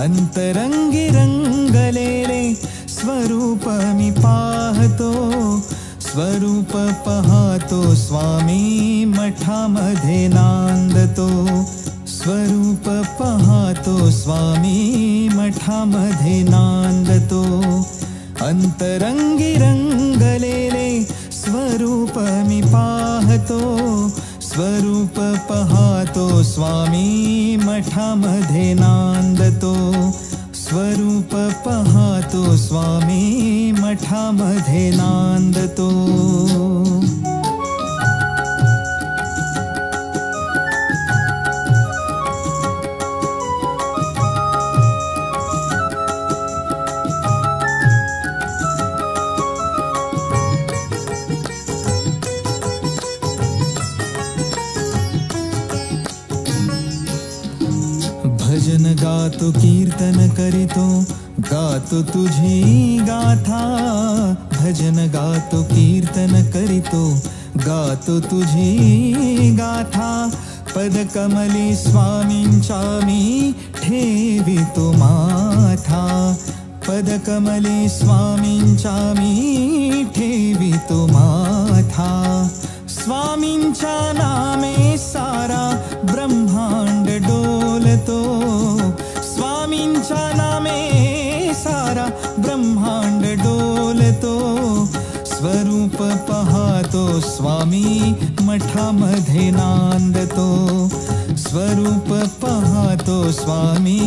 अंतरंगी रंगलेले स्वरूप मी पाहतो, स्वरूप पाहतो स्वामी मठामध्ये नांदतो, स्वरूप पाहतो स्वामी मठामध्ये नांदतो। अंतरंगी रंगलेले स्वरूप मी पाहतो, स्वरूप पाहतो स्वामी मठामध्ये नांदतो, स्वरूप पाहतो स्वामी मठामध्ये नांदतो। भजन गातो कीर्तन करीतो, गातो तुझी गाथा, भजन गातो कीर्तन करीतो, गातो तुझी गाथा। पदकमली स्वामींचा मी ठेवितो माथा, पदकमली स्वामींचा मी ठेवितो माथा। स्वामींच्या नामे सारा ब्रह्मांड डोलतो, स्वामींच्या नामे सारा ब्रह्मांड डोलतो। स्वरूप पाहतो स्वामी मठामध्ये नांदतो, स्वरूप पाहतो स्वामी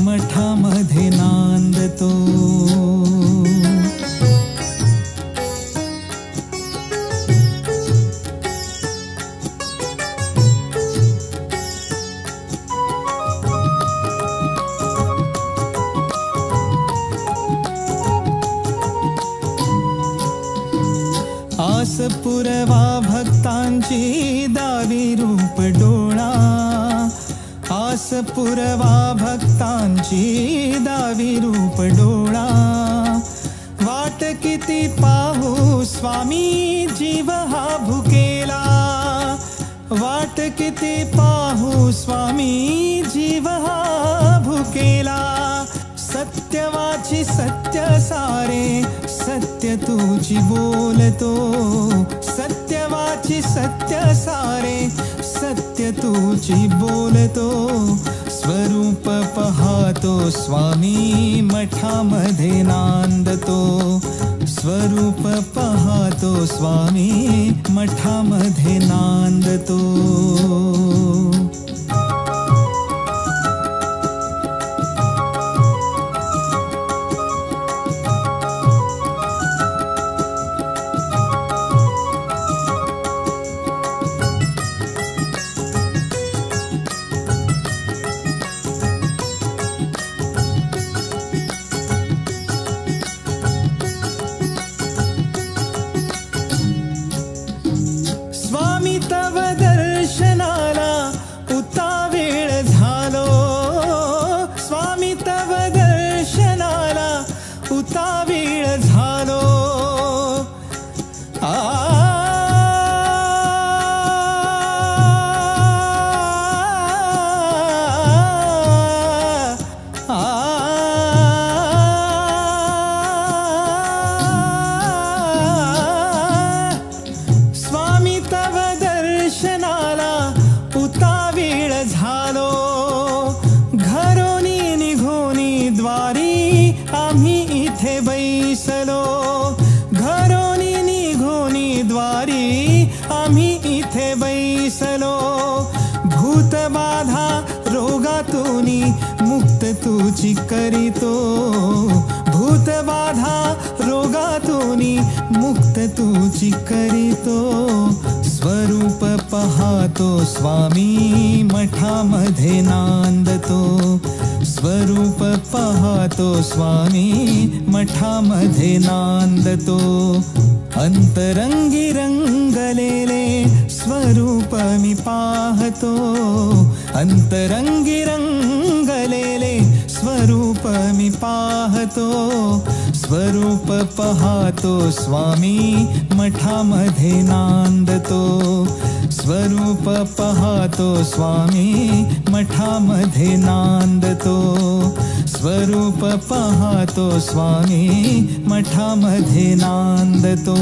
मठामध्ये नांदतो। आस पुरवा भक्तांची दावी रूप डोळा, आस पुरवा भक्तांची दावी रूप डोळा। वाट किती पाहू स्वामी जीव हा भुकेला, वाट किती पाहू स्वामी जीव हा भुकेला। सत्यवाची सत्य सारे सत्य तुझी बोलतो, सत्यवाची सत्य सारे सत्य तुझी बोलतो। स्वरूप पाहतो स्वामी मठामध्ये नांदतो, स्वरूप पाहतो स्वामी मठामध्ये नांदतो। तव दर्शनाला उतावेळ झालो, स्वामी तव दर्शनाला उतावेळ झालो। स्वामी तव दर्शनाला उतावीळ झालो, घरोनी निघोनी द्वारी आम्ही इथे बैसलो, घरोनी निघोनी द्वारी आम्ही इथे बैसलो। भूतबाधा रोगातूनी मुक्त तुझी करीतो, भूतबाधा रोगातूनी मुक्त तुझी करीतो। स्वरूप पाहतो स्वामी मठामध्ये नांदतो, स्वरूप पाहतो स्वामी मठामध्ये नांदतो। अंतरंगी रंगलेले स्वरूप मी पाहतो, अंतरंगी रंगलेले स्वरूप मी पाहतो, स्वरूप पाहतो स्वामी मठामध्ये नांदतो, स्वरूप पाहतो स्वामी मठामध्ये नांदतो, स्वरूप पाहतो स्वामी मठामध्ये नांदतो.